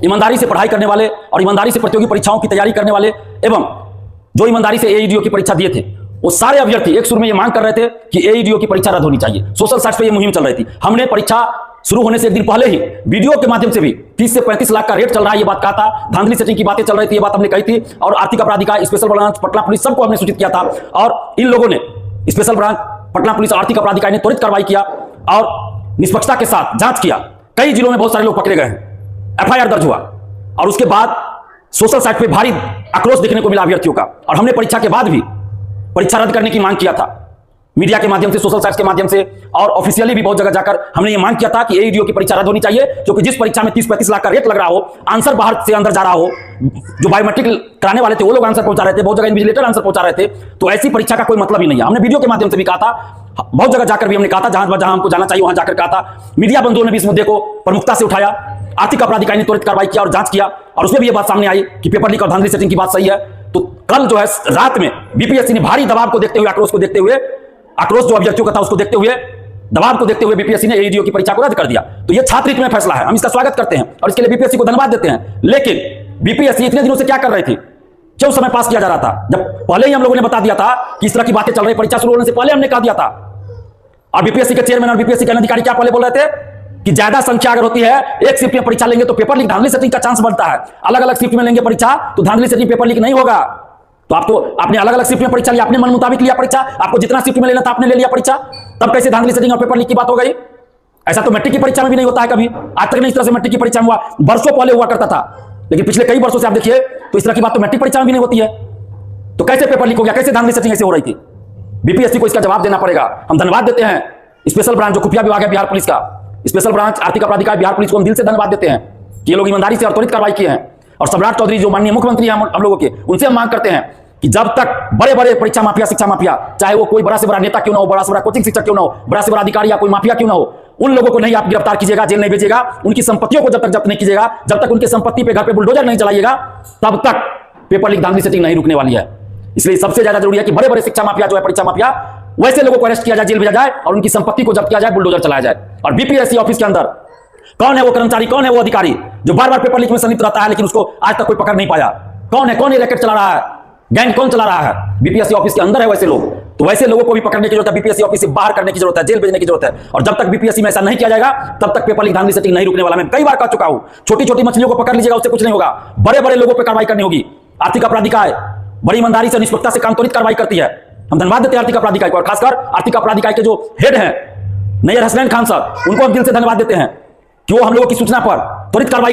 ईमानदारी से पढ़ाई करने वाले और ईमानदारी से प्रतियोगी परीक्षाओं की तैयारी करने वाले एवं जो ईमानदारी से एईडीओ की परीक्षा दिए थे, वो सारे अभ्यर्थी एक सुर में ये मांग कर रहे थे कि एईडीओ की परीक्षा रद्द होनी चाहिए। सोशल साइट्स पे ये मुहिम चल रही थी। हमने परीक्षा शुरू होने से एक दिन पहले ही वीडियो के माध्यम से भी 30 से 35 लाख का रेट चल रहा है, ये बात कहा था। धांधली सेटिंग की बातें चल रही थी, ये बात हमने कही थी। और आर्थिक अपराध इकाई, स्पेशल ब्रांच पटना पुलिस, सबको हमने सूचित किया था। और इन लोगों ने, स्पेशल ब्रांच पटना पुलिस, आर्थिक अपराध इकाई ने त्वरित कार्रवाई किया और निष्पक्षता के साथ जांच किया। कई जिलों में बहुत सारे लोग पकड़े गए हैं, एफआईआर दर्ज हुआ और उसके बाद सोशल साइट पे भारी आक्रोश देखने को मिला अभ्यर्थियों का। और हमने परीक्षा के बाद भी परीक्षा रद्द करने की मांग किया था, मीडिया के माध्यम से, सोशल साइट्स के माध्यम से और ऑफिशियली भी बहुत जगह जाकर हमने ये मांग किया था कि एईडीओ की परीक्षा रद्द होनी चाहिए, क्योंकि जिस परीक्षा में 30-35 लाख का रेट लग रहा हो, आंसर बाहर से अंदर जा रहा हो, जो बायोमेट्रिक कराने वाले थे वो लोग आंसर पहुंचा रहे थे, बहुत जगह इन्विजिलेटर आंसर पहुंचा रहे थे, तो ऐसी परीक्षा का कोई मतलब ही नहीं है। हमने वीडियो के माध्यम से भी कहा था, बहुत जगह जाकर भी हमने कहा था, जहां हमको जाना चाहिए वहां जाकर कहा था। मीडिया बंधुओं ने भी इस मुद्दे को प्रमुखता से उठाया। आर्थिक अपराध इकाई ने त्वरित कार्रवाई किया और जांच किया और उसमें भी ये बात सामने आई कि पेपर लीक और धांधली सेटिंग की बात सही है। तो कल जो है रात में बीपीएससी ने भारी दबाव को देखते हुए, आक्रोश को देखते हुए, आक्रोश जो अभ्यर्थियों का था उसको देखते हुए, दबाव को देखते हुए बीपीएससी ने एईडीओ की परीक्षा को रद्द कर दिया। तो ये छात्र हित में फैसला है, हम इसका स्वागत करते हैं और इसके लिए बीपीएससी को धन्यवाद देते हैं। लेकिन बीपीएससी इतने दिनों से क्या कर रही थी? क्यों समय पास किया जा रहा था? जब पहले ही हम लोगों ने बता दिया था कि इस तरह की बातें चल रही, परीक्षा शुरू होने से पहले हमने कह दिया था। और बीपीएससी के चेयरमैन और बीपीएससी के अधिकारी क्या पहले बोल रहे थे कि ज्यादा संख्या अगर होती है, एक शिफ्ट में परीक्षा लेंगे तो पेपर लीक, धांधली सेटिंग का चांस बनता है। अलग अलग शिफ्ट में लेंगे परीक्षा तो धांधली सेटिंग, पेपर लीक नहीं होगा। तो आपने अलग अलग शिफ्ट में परीक्षा लिया, अपने मन मुताबिक लिया परीक्षा, आपको जितना शिफ्ट में लेना था आपने ले लिया परीक्षा, तब कैसे धांधली सेटिंग और पेपर लीक की बात हो गई? ऐसा तो मैट्रिक की परीक्षा में भी नहीं होता है कभी, आज तक नहीं इस तरह से मैट्रिक की परीक्षा में हुआ। वर्षों पहले हुआ करता था, लेकिन पिछले कई वर्षों से आप देखिए तो इस तरह की बात तो मैट्रिक परीक्षा में भी नहीं होती है। तो कैसे पेपर लीक हो गया, कैसे धांधली सेटिंग ऐसे हो रही थी? बीपीएससी को इसका जवाब देना पड़ेगा। हम धन्यवाद देते हैं स्पेशल ब्रांच, जो खुफिया विभाग है बिहार पुलिस का, स्पेशल ब्रांच आर्थिक अपराध इकाई बिहार पुलिस को हम दिल से धन्यवाद देते हैं कि ये लोग ईमानदारी से और त्वरित कार्रवाई किए हैं। और सम्राट चौधरी जो माननीय मुख्यमंत्री हैं हम लोगों के, उनसे हम मांग करते हैं कि जब तक बड़े बड़े परीक्षा माफिया, शिक्षा माफिया, चाहे वो कोई बड़ा से बड़ा नेता क्यों ना हो, बड़ा से बड़ा कोचिंग शिक्षक क्यों ना हो, बड़ा से बड़ा अधिकारी या कोई माफिया क्यों ना हो, उन लोगों को नहीं आप गिरफ्तार कीजिएगा, जेल नहीं भेजिएगा, उनकी संपत्तियों को जब तक जब्त नहीं कीजिएगा, जब तक उनकी संपत्ति पे, घर पे बुलडोजर नहीं चलाइएगा, तब तक पेपर लीक, धांधली सेटिंग नहीं रुकने वाली है। इसलिए सबसे ज्यादा जरूरी है कि बड़े बड़े शिक्षा माफिया जो है, परीक्षा माफिया, वैसे लोगों को अरेस्ट किया जाए, जेल भेजा जाए और उनकी संपत्ति को जब्त किया जाए, बुलडोजर चलाया जाए। और बीपीएससी ऑफिस के अंदर कौन है वो कर्मचारी, कौन है वो अधिकारी जो बार बार पेपर लीक में संलिप्त रहता है लेकिन उसको आज तक कोई पकड़ नहीं पाया? कौन है, कौन ये रैकेट चला रहा है, गैंग कौन चला रहा है? बीपीएससी ऑफिस के अंदर है वैसे लोग। तो वैसे लोगों को भी पकड़ने की जरूरत है, बीपीएससी ऑफिस से बाहर करने की जरूरत है, जेल भेजने की जरूरत है। और जब तक बीपीएससी में ऐसा नहीं किया जाएगा तब तक पेपर लीक, धांधली सेटिंग नहीं रुकने वाला। मैं कई बार कह चुका हूं, छोटी छोटी मछलियों को पकड़ लीजिएगा, उससे कुछ नहीं होगा, बड़े बड़े लोगों पर कार्रवाई करनी होगी। आर्थिक अपराध इकाई बड़ी ईमानदारी से, निष्पक्षता से काम त्वरित कार्रवाई करती है। हम धन्यवाद देते हैं आर्थिक अपराध इकाई को, और खासकर आर्थिक अपराध इकाई के जो हेड हैं नैयर हसनैन खान साहब, उनको हम दिल से धन्यवाद देते हैं कि वो हम लोगों की सूचना पर त्वरित कार्रवाई